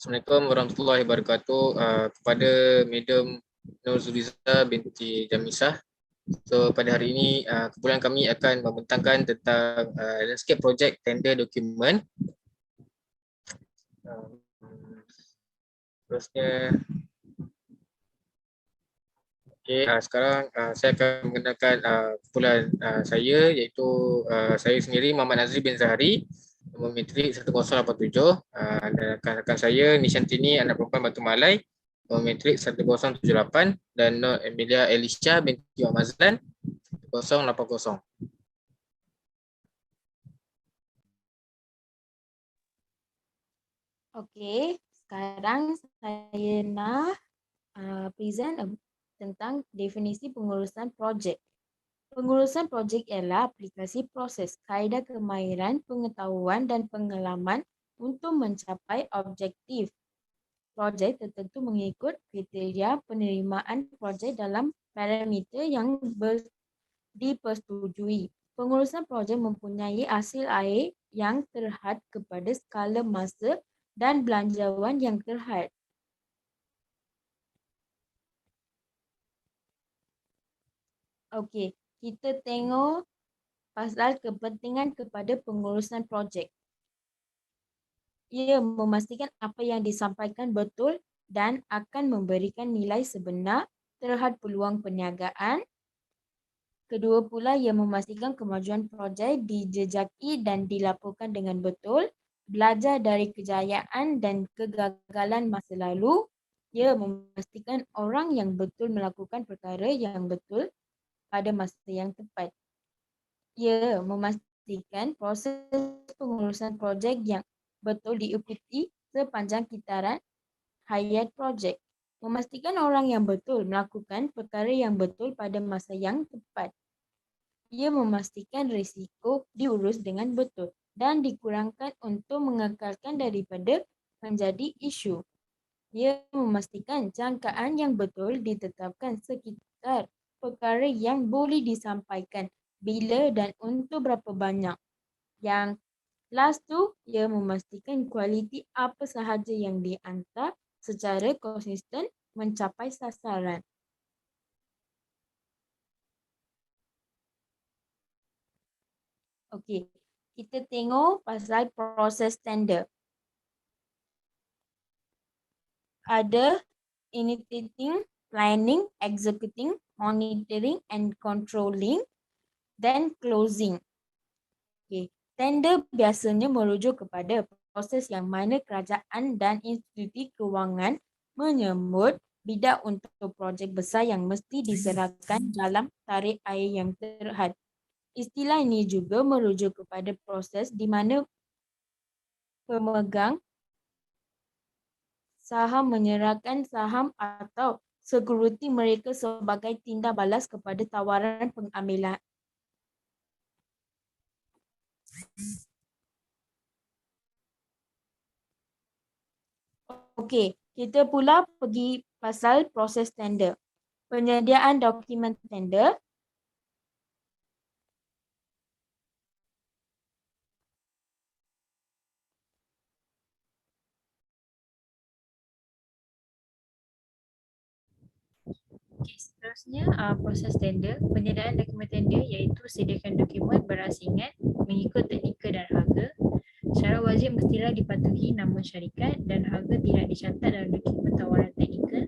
Assalamualaikum warahmatullahi wabarakatuh. Kepada Madam Nurzuliza binti Jamisah. So pada hari ini kumpulan kami akan membentangkan tentang landscape project tender document. Terusnya, sekarang saya akan mengenalkan kumpulan saya, iaitu saya sendiri Muhammad Nazri bin Zahari, nombor matrik 1087, dan rakan-rakan saya Nishantini anak perempuan Batu Malai, nombor matrik 1078, dan Nur Emilia Elisha binti Wan Mazlan 080. Okey, sekarang saya nak present tentang definisi pengurusan projek. Pengurusan projek ialah aplikasi proses, kaedah kemahiran, pengetahuan dan pengalaman untuk mencapai objektif projek tertentu mengikut kriteria penerimaan projek dalam parameter yang dipersetujui. Pengurusan projek mempunyai hasil akhir yang terhad kepada skala masa dan belanjawan yang terhad. Okey, kita tengok pasal kepentingan kepada pengurusan projek. Ia memastikan apa yang disampaikan betul dan akan memberikan nilai sebenar terhad peluang perniagaan. Kedua pula, ia memastikan kemajuan projek dijejaki dan dilaporkan dengan betul, belajar dari kejayaan dan kegagalan masa lalu. Ia memastikan orang yang betul melakukan perkara yang betul pada masa yang tepat. Ia memastikan proses pengurusan projek yang betul diikuti sepanjang kitaran hayat projek. Memastikan orang yang betul melakukan perkara yang betul pada masa yang tepat. Ia memastikan risiko diurus dengan betul dan dikurangkan untuk mengekalkan daripada menjadi isu. Ia memastikan jangkaan yang betul ditetapkan sekitar perkara yang boleh disampaikan bila dan untuk berapa banyak. Yang last tu, ia memastikan kualiti apa sahaja yang dihantar secara konsisten mencapai sasaran. Okey, kita tengok pasal proses tender. Ada initiating, planning, executing, monitoring and controlling, then closing. Okay. Tender biasanya merujuk kepada proses yang mana kerajaan dan institusi kewangan menyebut bidak untuk projek besar yang mesti diserahkan dalam tarikh akhir yang terhad. Istilah ini juga merujuk kepada proses di mana pemegang saham menyerahkan saham atau security mereka sebagai tindak balas kepada tawaran pengambilan. Okey, kita pula pergi pasal proses tender. Penyediaan dokumen tender. Okay, seterusnya proses tender. Penyediaan dokumen tender iaitu sediakan dokumen berasingan mengikut teknikal dan harga. Syarat wajib mestilah dipatuhi nama syarikat dan harga tidak dicatat dalam dokumen tawaran teknikal.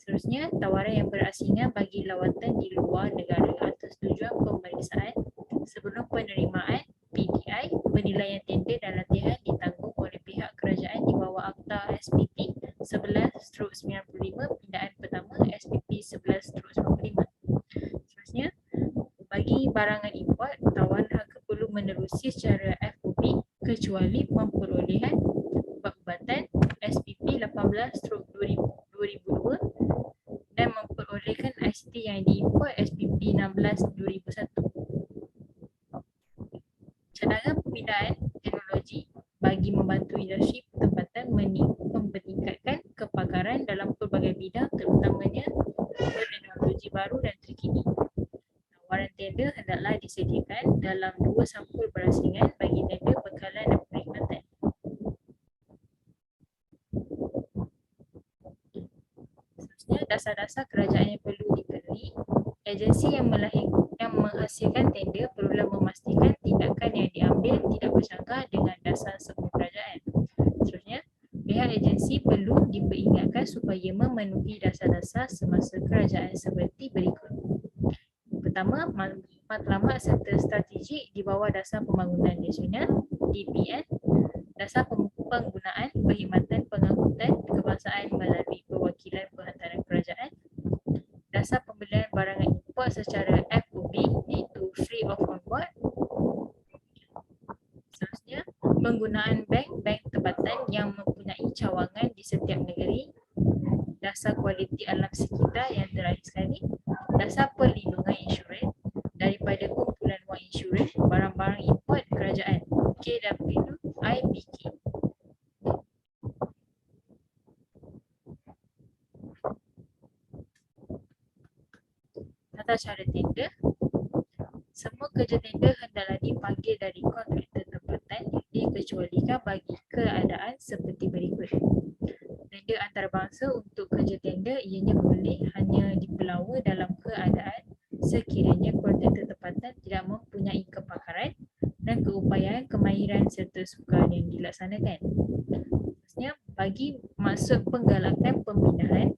Seterusnya, tawaran yang berasingan bagi lawatan di luar negara atas tujuan pemeriksaan sebelum penerimaan PDI, penilaian tender dan latihan ditanggung oleh pihak kerajaan di bawah Akta SPP 11/95 pindaan pertama SPP 11/95. Seterusnya, bagi barangan import, tawaran harga perlu menerusi secara FOB kecuali pemperolehan ubat-ubatan 16/2002 dan memperolehkan ICT yang diimport SPP 16/2001. Cadangan pemindahan teknologi bagi membantu industri pertempatan mempertingkatkan kepakaran dalam pelbagai bidang, terutamanya teknologi baru dan terkini. Tawaran tender hendaklah disediakan dalam 2 sampul berasingan bagi tender bekalan dan perkhidmatan. Seterusnya, dasar-dasar kerajaan yang perlu dipenuhi. Agensi yang menghasilkan tender perlulah memastikan tindakan yang diambil tidak bercanggah dengan dasar semua kerajaan. Seterusnya, pihak agensi perlu diperingatkan supaya memenuhi dasar-dasar semasa kerajaan seperti berikut. Pertama, matlamat serta strategik di bawah dasar pembangunan nasional DPN, dasar penggunaan perkhidmatan pengangkutan kebangsaan melalui perwakilan penghantaran kerajaan, dasar pembelian barangan import secara FOB iaitu free of on board. Seterusnya, penggunaan bank tempatan yang mempunyai cawangan di setiap negeri, dasar kualiti alam sekitar yang terakhir sekali, dasar perlindungan insurans daripada kumpulan wang insurans barang-barang import kerajaan KWIBK. Tata cara tender. Semua kerja tender hendaklah dipanggil dari kontraktor tempatan dikecualikan bagi keadaan seperti berikut. Tender antarabangsa untuk kerja tender ianya boleh hanya dipelawa dalam keadaan sekiranya kontraktor tempatan tidak mempunyai kepakaran dan keupayaan kemahiran serta sukar yang dilaksanakan. Maksudnya, bagi maksud penggalakan pemindahan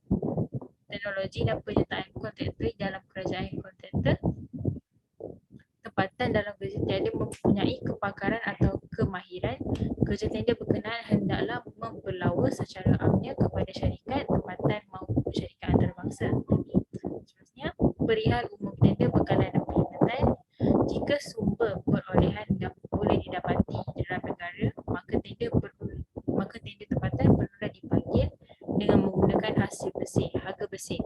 teknologi dan penyertaan kontraktor dalam kerajaan kontraktor tempatan dalam kerja tender mempunyai kepakaran atau kemahiran, kerja tender berkenaan hendaklah mempelawa secara amnya kepada syarikat tempatan maupun syarikat antarabangsa. Seterusnya, perihal umum tender bekalan dan perkhidmatan. Jika sumber perolehan boleh didapati di dalam negara, maka tender tempatan perlulah dipanggil dengan menggunakan hasil bersih, harga bersih.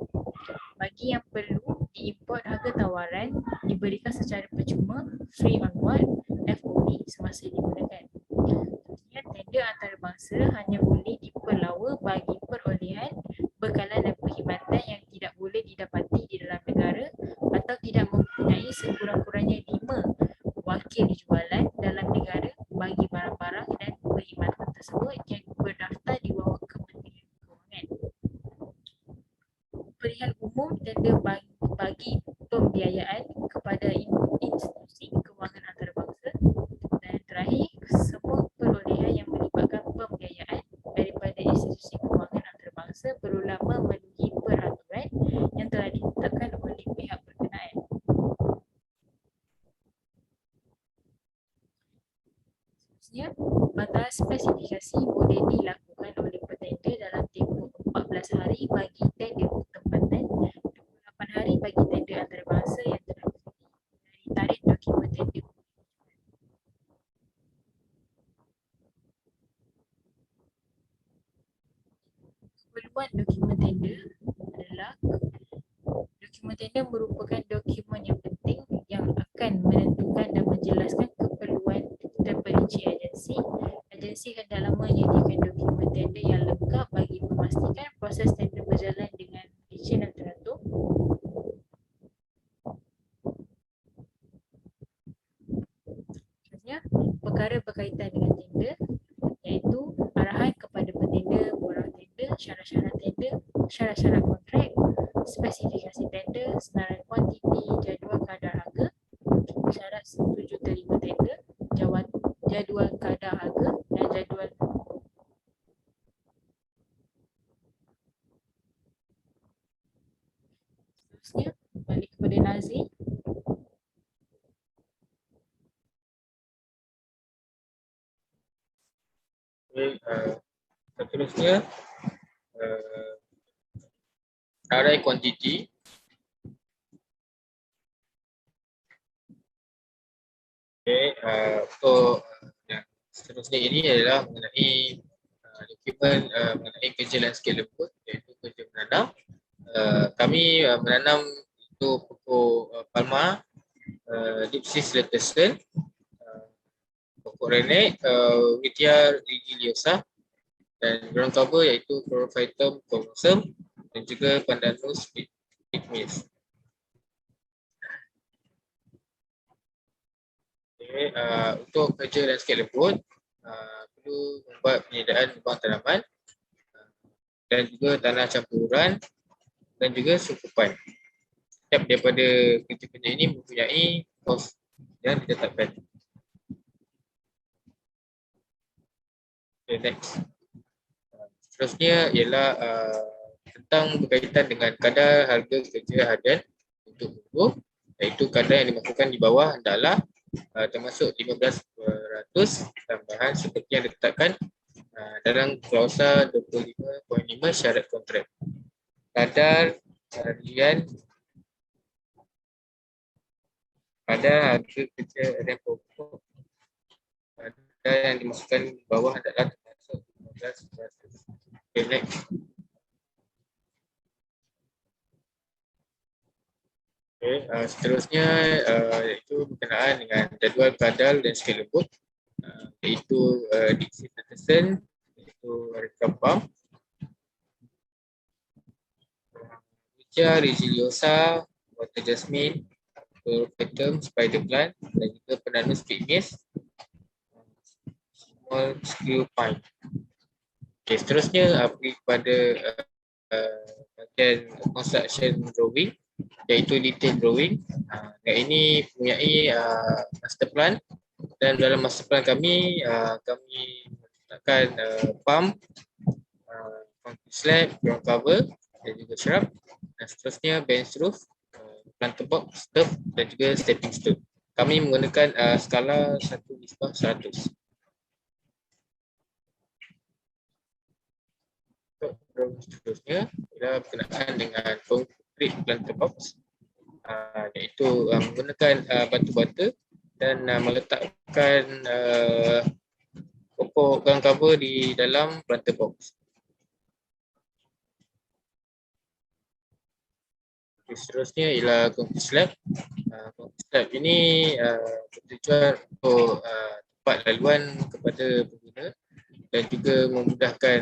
Bagi yang perlu diimport, harga tawaran diberikan secara percuma free on board FOB semasa digunakan. Seterusnya, tender antarabangsa hanya boleh dipelawa bagi perolehan bekalan dan perkhidmatan yang tidak boleh didapati di dalam negara atau tidak mempunyai sekurang-kurangnya 5 wakil jualan dalam negara bagi barang-barang dan perkhidmatan tersebut yang berdaftar di bawah Kementerian Kewangan. Perihal umum tender bagi pembiayaan kepada institusi kewangan antarabangsa. Dan terakhir, semua perolehan yang melibatkan pembiayaan daripada institusi kewangan antarabangsa perlulah memenuhi peraturan yang telah ditetapkan oleh pihak berkenaan. Seterusnya, batas spesifikasi boleh dilakukan oleh petender dalam tempoh 14 hari bagi tender tempatan, 28 hari bagi tender antarabangsa yang telah dari tarikh dokumen tender. Keperluan dokumen tender adalah dokumen tender merupakan dokumen yang penting yang akan menentukan dan menjelaskan keperluan terperinci agensi. Agensi hendaklah menyediakan dokumen tender yang lengkap bagi memastikan proses tender berjalan dengan licin dan teratur. Seterusnya, perkara berkaitan dengan tender iaitu arahan kepada petender, borang tender, syarat-syarat tender, syarat-syarat kontrak, spesifikasi tender, senarai kuantiti, jadual kadar harga, syarat setuju terima tender, jadual kadar harga dan jadual. Seterusnya, balik kepada Nazir. Okay, seterusnya senarai kuantiti. Okay, untuk yang seterusnya ini adalah mengenai dokumen mengenai kerja landscape lembut, iaitu kerja menanam. Kami menanam itu pokok palma, Dipsis Letersen, pokok renek, Witia rigiliosa, dan ground cover iaitu Chlorophytum comosum dan juga Pandanus pygmaeus. Okay, untuk kerja landscape lembut, perlu membuat penyediaan lubang tanaman dan juga tanah campuran dan juga sukupan. Setiap daripada kerja-kerja ini mempunyai kos yang ditetapkan. Okay, next. Seterusnya ialah tentang berkaitan dengan kadar harga kerja harian untuk buruh, iaitu kadar yang dimasukkan di bawah hendaklah termasuk 15% tambahan seperti yang ditetapkan dalam klausa 25.5 syarat kontrak. Kadar harian pada harga kerja harian pokok kadar yang dimasukkan di bawah adalah termasuk 15%. Okay, next. Okay, seterusnya iaitu berkenaan dengan jadual kadar dan skala lembut, iaitu Dipsis Letersen, iaitu Areca palm, Witia rigiliosa, water jasmine, Chlorophytum spider plant dan juga Pandanus pygmaeus, small screw pine. Okay, seterusnya pergi kepada bahagian construction drawing, iaitu detail drawing. Dan ini mempunyai master plan, dan dalam master plan kami meletakkan pump, concrete slab, ground cover dan juga shrub, dan seterusnya bench roof, planter box, turf dan juga stepping stone. Kami menggunakan skala 1:100. Seterusnya ialah berkenaan dengan concrete planter box, iaitu menggunakan batu bata dan meletakkan pokok ground cover di dalam planter box. Seterusnya ialah concrete slab. Concrete slab ini bertujuan untuk tempat laluan kepada pengguna dan juga memudahkan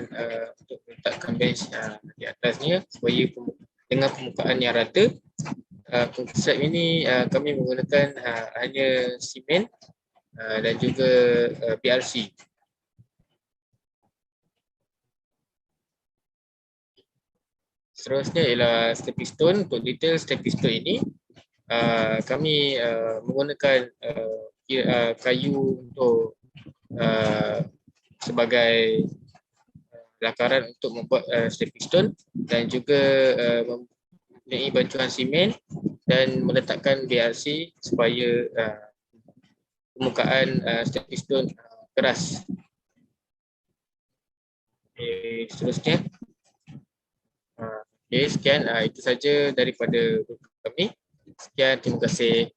untuk meletakkan bench di atasnya supaya dengan permukaan yang rata. Concrete slab ini kami menggunakan hanya simen dan juga PRC. Seterusnya ialah stepping stone. Untuk detail stepping stone ini kami menggunakan kayu untuk sebagai lakaran untuk membuat stepping stone dan juga mempunyai bantuan simen dan meletakkan BRC supaya permukaan stepping stone keras. Okay, seterusnya. Okay, sekian, itu saja daripada kami. Sekian, terima kasih.